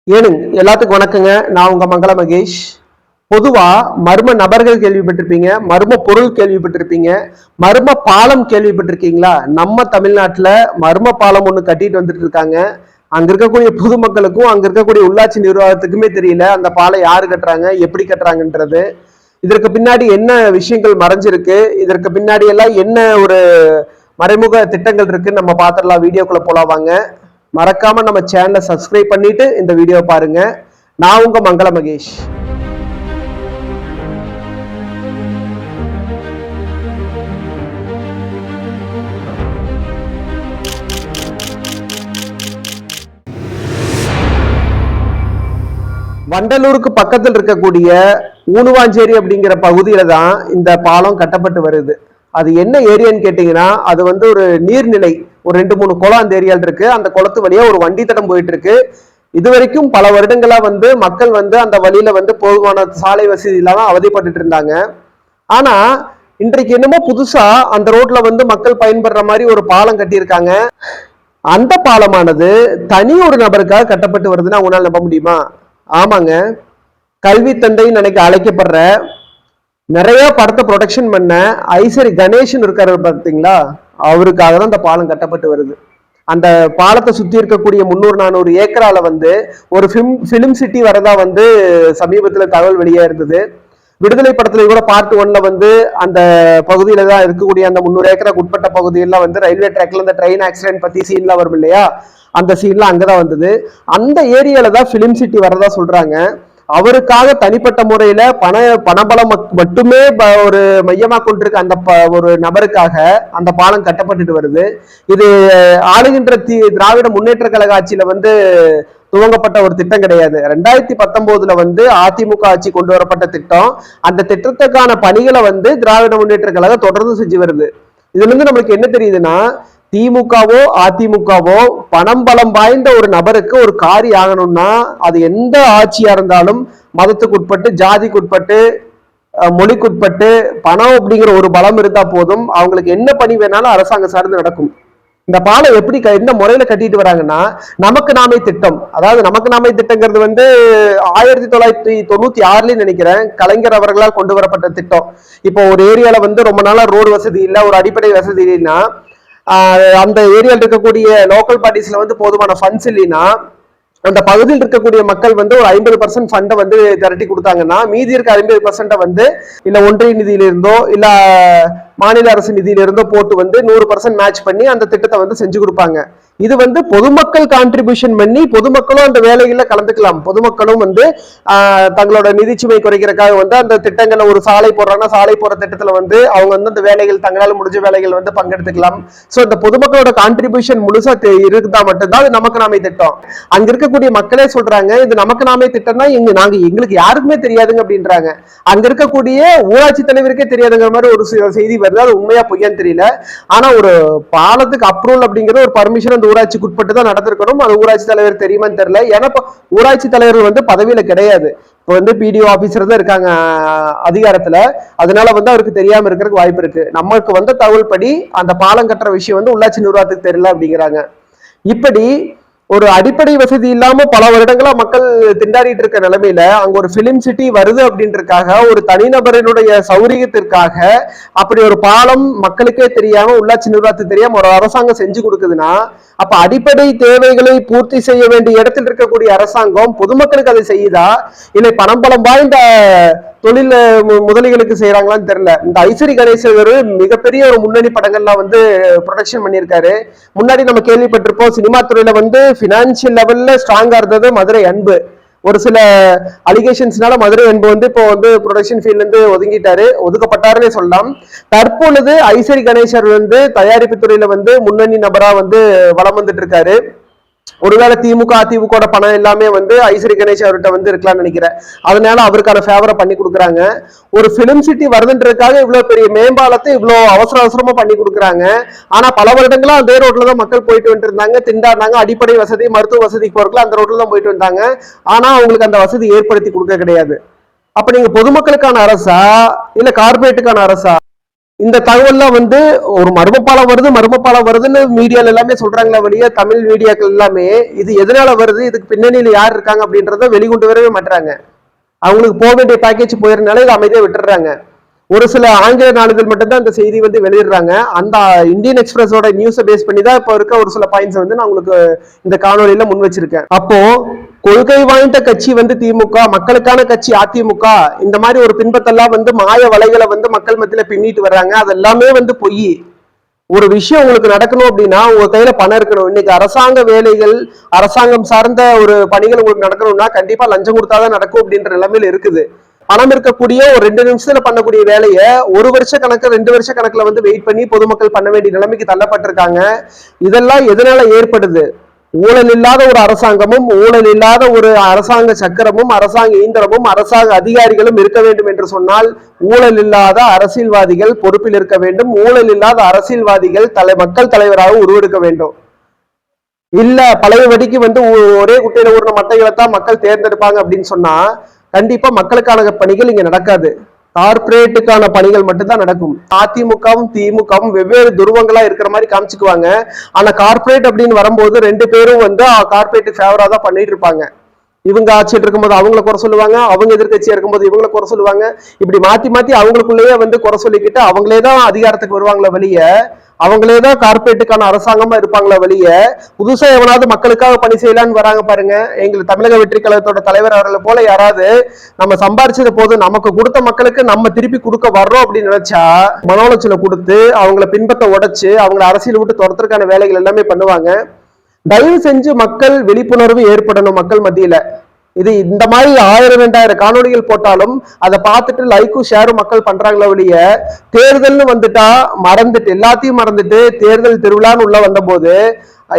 எல்லாத்துக்கும் வணக்கங்க. நான் உங்க மங்கள மகேஷ். பொதுவா மர்ம நபர்கள் கேள்விப்பட்டிருப்பீங்க, மர்ம பொருள் கேள்விப்பட்டிருப்பீங்க, மர்ம பாலம் கேள்விப்பட்டிருக்கீங்களா? நம்ம தமிழ்நாட்டுல மர்ம பாலம் ஒண்ணு கட்டிட்டு வந்துட்டு இருக்காங்க. அங்க இருக்கக்கூடிய பொதுமக்களுக்கும் அங்க இருக்கக்கூடிய உள்ளாட்சி நிர்வாகத்துக்குமே தெரியல அந்த பாலம் யாரு கட்டுறாங்க, எப்படி கட்டுறாங்கன்றது. இதற்கு பின்னாடி என்ன விஷயங்கள் மறைஞ்சிருக்கு, இதற்கு பின்னாடி எல்லாம் என்ன ஒரு மறைமுக திட்டங்கள் இருக்குன்னு நம்ம பார்த்துடலாம். வீடியோக்குள்ள போலாம் வாங்க. மறக்காம நம்ம சேனலை சப்ஸ்கிரைப் பண்ணிட்டு இந்த வீடியோ பாருங்க. நான் உங்க மங்கள மகேஷ். வண்டலூருக்கு பக்கத்தில் இருக்கக்கூடிய ஊனுவாஞ்சேரி அப்படிங்கிற பகுதியில தான் இந்த பாலம் கட்டப்பட்டு வருது. அது என்ன ஏரியான்னு கேட்டீங்கன்னா, அது ஒரு நீர்நிலை. ஒரு 2-3 குளம் அந்த ஏரியால இருக்கு. அந்த குளத்து வழியா ஒரு வண்டி தடம் போயிட்டு இருக்கு. இது வரைக்கும் பல வருடங்களா மக்கள் அந்த வழியில போதுமான சாலை வசதி இல்லாம அவதிப்பட்டு இருந்தாங்க. ஆனா இன்றைக்கு என்னமோ புதுசா அந்த ரோட்ல மக்கள் பயன்படுற மாதிரி ஒரு பாலம் கட்டியிருக்காங்க. அந்த பாலமானது தனி ஒரு நபருக்காக கட்டப்பட்டு வருதுன்னா உங்களால் நம்ப முடியுமா? ஆமாங்க, கல்வி தந்தைன்னு நினைக்க அழைக்கப்படுற, நிறைய படத்தை ப்ரொடக்ஷன் பண்ண ஐசரி கணேசன் இருக்காரு பார்த்தீங்களா, அவருக்காக தான் அந்த பாலம் கட்டப்பட்டு வருது. அந்த பாலத்தை சுத்தி இருக்கக்கூடிய 300-400 ஏக்கரால ஒரு பிலிம் சிட்டி வரதா சமீபத்துல தகவல் வெளியே இருந்தது. விடுதலை படத்துல கூட பார்ட் 1ல அந்த பகுதியில தான் இருக்கக்கூடிய அந்த 300 ஏக்கருக்கு உட்பட்ட பகுதியெல்லாம் ரயில்வே ட்ராக்ல இந்த ட்ரெயின் ஆக்சிடென்ட் பத்தி சீன்லாம் வரும் இல்லையா, அந்த சீன்லாம் அங்கதான் வந்தது. அந்த ஏரியால தான் பிலிம் சிட்டி வரதா சொல்றாங்க. அவருக்காக தனிப்பட்ட முறையில பணபலம் மட்டுமே ஒரு மையமா கொண்டிருக்க அந்த ஒரு நபருக்காக அந்த பாலம் கட்டப்பட்டுட்டு வருது. இது ஆளுகின்ற திராவிட முன்னேற்ற கழக ஆட்சியில துவங்கப்பட்ட ஒரு திட்டம் கிடையாது. 2019ல அதிமுக ஆட்சி கொண்டு வரப்பட்ட திட்டம். அந்த திட்டத்துக்கான பணிகளை திராவிட முன்னேற்ற கழகம் தொடர்ந்து செஞ்சு வருது. இதுல இருந்து நம்மளுக்கு என்ன தெரியுதுன்னா, திமுகவோ அதிமுகவோ பணம் பலம் வாய்ந்த ஒரு நபருக்கு ஒரு காரியம் ஆகணும்னா அது எந்த ஆட்சியா இருந்தாலும் மதத்துக்கு உட்பட்டு, ஜாதிக்கு உட்பட்டு, மொழிக்குட்பட்டு பணம் அப்படிங்கிற ஒரு பலம் இருந்தா போதும். அவங்களுக்கு என்ன பணி வேணாலும் அரசாங்கம் சார்ந்து நடக்கும். இந்த பாலம் எப்படி எந்த முறையில கட்டிட்டு வராங்கன்னா, நமக்கு நாமே திட்டம். அதாவது நமக்கு நாமே திட்டங்கிறது 1996 நினைக்கிறேன், கலைஞர் அவர்களால் கொண்டு வரப்பட்ட திட்டம். இப்போ ஒரு ஏரியால ரொம்ப நாளா ரோடு வசதி இல்லை, ஒரு அடிப்படை வசதி இல்லைன்னா, அந்த ஏரியாவில் இருக்கக்கூடிய லோக்கல் பார்ட்டிஸ்ல போதுமான ஃபண்ட்ஸ் இல்லைன்னா, அந்த பகுதியில் இருக்கக்கூடிய மக்கள் ஒரு 50% ஃபண்டை திரட்டி கொடுத்தாங்கன்னா, மீதி இருக்க 50% இல்ல ஒன்றிய நிதியிலிருந்தோ இல்ல மாநில அரசு நிதியிலிருந்தோ போட்டு 100% மேட்ச் பண்ணி அந்த திட்டத்தை செஞ்சு கொடுப்பாங்க. இது பொதுமக்கள் கான்ட்ரிபியூஷன் பண்ணி பொதுமக்களும் அந்த வேலைகள்ல கலந்துக்கலாம். பொதுமக்களும் தங்களோட நிதிச்சுமை குறைக்கிறதுக்காக அந்த திட்டங்களை, ஒரு சாலை போடுறாங்கன்னா சாலை போற திட்டத்துல அவங்க அந்த வேலைகள், தங்களால் முடிஞ்ச வேலைகள் பங்கெடுத்துக்கலாம். சோ இந்த பொதுமக்களோட கான்ட்ரிபியூஷன் முழுசா இருந்தா மட்டும்தான் அது நமக்கு நாமே திட்டம். அங்க இருக்கக்கூடிய மக்களே சொல்றாங்க, இது நமக்கு நாமே திட்டம்னா எங்களுக்கு யாருக்குமே தெரியாதுங்க அப்படின்றாங்க. அங்க இருக்கக்கூடிய ஊராட்சி தலைவருக்கே தெரியாதுங்கிற மாதிரி ஒரு செய்தி வருது. அது உண்மையா பொய்யான்னு தெரியல. ஆனா ஒரு பாலத்துக்கு அப்ரூவல் அப்படிங்கிறது ஒரு பர்மிஷன் ஊராட்சிக்கு உட்பட்டு தான் நடந்திருக்கணும். அது ஊராட்சி தலைவர் தெரியுமான்னு தெரியல. ஏன்னா ஊராட்சி தலைவர் பதவியில கிடையாது. இப்போ பிடிஓ ஆபீசர் தான் இருக்காங்க அதிகாரத்துல. அதனால அவருக்கு தெரியாம இருக்கிறதுக்கு வாய்ப்பு இருக்கு. நமக்கு தகவல் படி அந்த பாலம் கட்டுற விஷயம் உள்ளாட்சி நிர்வாகத்துக்கு தெரியல அப்படிங்கிறாங்க. இப்படி ஒரு அடிப்படை வசதி இல்லாம பல வருடங்களா மக்கள் திண்டாடிட்டு இருக்க நிலைமையில அங்க ஒரு பிலிம் சிட்டி வருது அப்படின்றதுக்காக, ஒரு தனிநபரினுடைய சௌரியத்திற்காக அப்படி ஒரு பாலம் மக்களுக்கே தெரியாம, உள்ளாட்சி நிர்வாகத்துக்கு தெரியாம ஒரு அரசாங்கம் செஞ்சு கொடுக்குதுன்னா, அப்ப அடிப்படை தேவைகளை பூர்த்தி செய்ய வேண்டிய இடத்தில் இருக்கக்கூடிய அரசாங்கம் பொதுமக்களுக்கு அதை செய்யுதா, இல்லை பணம் பலம் வாய்ந்த தொழில் முதலிகளுக்கு செய்யறாங்களான்னு தெரியல. இந்த ஐசரி கணேசன் மிகப்பெரிய ஒரு முன்னணி படங்கள்லாம் ப்ரொடக்ஷன் பண்ணியிருக்காரு. முன்னாடி நம்ம கேள்விப்பட்டிருப்போம், சினிமா துறையில பினான்சியல் லெவல்ல ஸ்ட்ராங்கா இருந்தது மதுரை அன்பு. ஒரு சில அலிகேஷன்ஸ்னால மதுரை அன்பு இப்போ ப்ரொடக்ஷன் ஃபீல்ட்ல இருந்து ஒதுக்கப்பட்டாருன்னே சொல்லலாம். தற்பொழுது ஐசரி கணேசர் தயாரிப்பு துறையில முன்னணி நபரா வலம் வந்துட்டு இருக்காரு. ஒருவேளை திமுக அதிமுக பணம் எல்லாமே ஐசரி கணேஷ் அவர்கிட்ட இருக்கலாம்னு நினைக்கிறேன். அதனால அவருக்கான ஃபேவரை பண்ணி கொடுக்குறாங்க. ஒரு பிலிம் சிட்டி வருதுன்றதுக்காக இவ்வளவு பெரிய மேம்பாலத்தை இவ்வளவு அவசரமா பண்ணி கொடுக்குறாங்க. ஆனா பல வருடங்களா அதே ரோட்ல தான் மக்கள் போயிட்டு வந்துட்டு இருந்தாங்க, திண்டாடினாங்க. அடிப்படை வசதி, மருத்துவ வசதிக்கு போறதுல அந்த ரோட்ல தான் போயிட்டு வந்தாங்க. ஆனா அவங்களுக்கு அந்த வசதி ஏற்படுத்தி கொடுக்க கிடையாது. அப்ப நீங்க பொதுமக்களுக்கான அரசா இல்ல கார்பரேட்டுக்கான அரசா? இந்த தகவல்லாம் வந்து ஒரு மர்மப்பாலம் வருதுன்னு மீடியால எல்லாமே சொல்றாங்களா வழியா, தமிழ் மீடியாக்கள் எல்லாமே இது எதனால வருது, இதுக்கு பின்னணியில யார் இருக்காங்க அப்படின்றத வெளிக்கொண்டு வரவே மாட்டாங்க. அவங்களுக்கு போக வேண்டிய பேக்கேஜ் போயிருந்தாலே இதை அமைதியா விட்டுறாங்க. ஒரு சில ஆங்கில நாளிதழ் மட்டும்தான் இந்த செய்தி வந்து வெளியிடுறாங்க. அந்த இந்தியன் எக்ஸ்பிரஸோட நியூஸை பேஸ் பண்ணி தான் இப்போ இருக்க ஒரு சில பாயிண்ட்ஸ் வந்து நான் உங்களுக்கு இந்த காணொலியில முன் வச்சிருக்கேன். அப்போ கொள்கை வாய்ந்த கட்சி வந்து திமுக, மக்களுக்கான கட்சி அதிமுக, இந்த மாதிரி ஒரு பின்பத்தெல்லாம் வந்து மாய வலைகளை வந்து மக்கள் மத்தியில பின்னிட்டு வர்றாங்க. அதெல்லாமே வந்து பொய். ஒரு விஷயம் உங்களுக்கு நடக்கணும் அப்படின்னா உங்க கையில பணம் இருக்கணும். இன்னைக்கு அரசாங்க வேலைகள், அரசாங்கம் சார்ந்த ஒரு பணிகள் உங்களுக்கு நடக்கணும்னா கண்டிப்பா லஞ்சம் கொடுத்தாதான் நடக்கும் அப்படின்ற நிலைமையில இருக்குது. பணம் இருக்கக்கூடிய ஒரு 2 நிமிஷத்துல பண்ணக்கூடிய வேலையை 1 வருஷ கணக்கு 2 வருஷ கணக்குல வந்து வெயிட் பண்ணி பொதுமக்கள் பண்ண வேண்டிய நிலைமைக்கு தள்ளப்பட்டிருக்காங்க. இதெல்லாம் எதனால ஏற்படுது? ஊழல் இல்லாத ஒரு அரசாங்கமும், ஊழல் இல்லாத ஒரு அரசாங்க சக்கரமும், அரசாங்க இயந்திரமும், அரசாங்க அதிகாரிகளும் இருக்க வேண்டும் என்று சொன்னால் ஊழல் இல்லாத அரசியல்வாதிகள் பொறுப்பில் இருக்க வேண்டும். ஊழல் இல்லாத அரசியல்வாதிகள் மக்கள் தலைவராக உருவெடுக்க வேண்டும். இல்ல பழைய வடிக்கு வந்து ஒரே குட்டையில ஊர்ன மட்டைகளை தான் மக்கள் தேர்ந்தெடுப்பாங்க அப்படின்னு சொன்னா கண்டிப்பா மக்களுக்கான பணிகள் இங்க நடக்காது. கார்பரேட்டுக்கான பணிகள் மட்டும்தான் நடக்கும். அதிமுகவும் திமுகவும் வெவ்வேறு துருவங்களா இருக்கிற மாதிரி காமிச்சுக்குவாங்க. ஆனா கார்பரேட் அப்படின்னு வரும்போது 2 பேரும் வந்து கார்பரேட் ஃபேவரா தான் பண்ணிட்டு இருப்பாங்க. இவங்க ஆட்சியில் இருக்கும்போது அவங்கள குறை சொல்லுவாங்க, அவங்க எதிர்கட்சியா இருக்கும்போது இவங்களை குறை சொல்லுவாங்க. இப்படி மாத்தி மாத்தி அவங்களுக்குள்ளேயே வந்து குறை சொல்லிக்கிட்டு அவங்களே தான் அதிகாரத்துக்கு வருவாங்களே வெளிய, அவங்களே தான் கார்பரேட்டுக்கான அரசாங்கமா இருப்பாங்களே வெளிய, புதுசா எவனாவது மக்களுக்காக பணி செய்யலான்னு வராங்க பாருங்க. எங்களுக்கு தமிழக வெற்றி கழகத்தோட தலைவர் அவர்களை போல யாராவது நம்ம சம்பாரிச்சது போது நமக்கு கொடுத்த மக்களுக்கு நம்ம திருப்பி கொடுக்க வர்றோம் அப்படின்னு நினைச்சா மன உளைச்சலை கொடுத்து அவங்கள பின்பற்ற உடைச்சு அவங்களை அரசியல் விட்டு துரத்துறதுக்கான வேலைகள் எல்லாமே பண்ணுவாங்க. தயவு செஞ்சு மக்கள் விழிப்புணர்வு ஏற்படணும் மக்கள் மத்தியில. இது இந்த மாதிரி 1000-2000 காணொலிகள் போட்டாலும் அதை பார்த்துட்டு லைக்கும் ஷேரும் மக்கள் பண்றாங்களே ஒழிய, தேர்தல்னு வந்துட்டா மறந்துட்டு எல்லாத்தையும் மறந்துட்டு தேர்தல் திருவிழான்னு உள்ள வந்த போது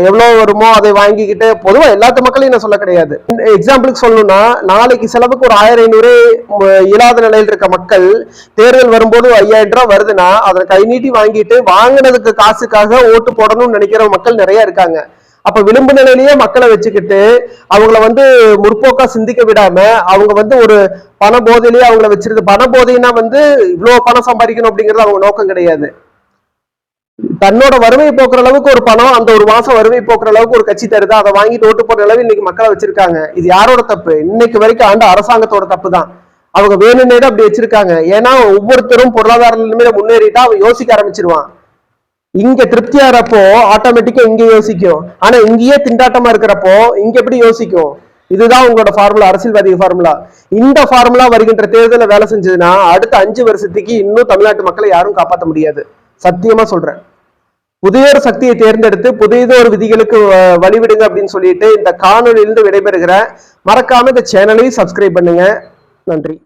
எவ்வளவு வருமோ அதை வாங்கிக்கிட்டு பொதுவா எல்லாத்த மக்களையும் நான் சொல்ல கிடையாது. எக்ஸாம்பிளுக்கு சொல்லணும்னா நாளைக்கு செலவுக்கு ஒரு 1500 இயலாத நிலையில் இருக்க மக்கள் தேர்தல் வரும்போது 5000 ரூபாய் வருதுன்னா அதை கை நீட்டி வாங்கிட்டு வாங்கினதுக்கு காசுக்காக ஓட்டு போடணும்னு நினைக்கிற மக்கள் நிறைய இருக்காங்க. அப்ப விளிம்பு நிலையிலேயே மக்களை வச்சுக்கிட்டு அவங்கள வந்து முற்போக்கா சிந்திக்க விடாம அவங்க வந்து ஒரு பண போதையிலேயே அவங்கள வச்சிருந்து, பண போதைன்னா வந்து இவ்வளவு பணம் சம்பாதிக்கணும் அப்படிங்கிறது அவங்க நோக்கம் கிடையாது. தன்னோட வறுமையை போக்குற அளவுக்கு ஒரு பணம், அந்த ஒரு மாசம் வறுமை போக்குற அளவுக்கு ஒரு கட்சி தருது, அதை வாங்கிட்டு ஓட்டு போடுற அளவு இன்னைக்கு மக்களை வச்சிருக்காங்க. இது யாரோட தப்பு? இன்னைக்கு வரைக்கும் ஆண்ட அரசாங்கத்தோட தப்பு தான். அவங்க வேணும்னே தான் அப்படி வச்சிருக்காங்க. ஏன்னா ஒவ்வொருத்தரும் பொருளாதார நிலைமையில முன்னேறிட்டா அவன் யோசிக்க ஆரம்பிச்சிருவான். இங்க திருப்தியா இருப்போ ஆட்டோமேட்டிக்கா இங்க யோசிக்கும். ஆனா இங்கேயே திண்டாட்டமா இருக்கிறப்போ இங்க எப்படி யோசிக்கும்? இதுதான் உங்களோட ஃபார்முலா, அரசியல்வாதி ஃபார்முலா. இந்த ஃபார்முலா வருகின்ற தேர்தலில் வேலை செஞ்சதுன்னா அடுத்த 5 வருஷத்துக்கு இன்னும் தமிழ்நாட்டு மக்களை யாரும் காப்பாற்ற முடியாது. சத்தியமா சொல்றேன். புதிய ஒரு சக்தியை தேர்ந்தெடுத்து புதியதொரு விதிகளுக்கு வழிவிடுங்க அப்படின்னு சொல்லிட்டு இந்த காணொலியிலிருந்து விடைபெறுகிறேன். மறக்காம இந்த சேனலையும் சப்ஸ்கிரைப் பண்ணுங்க. நன்றி.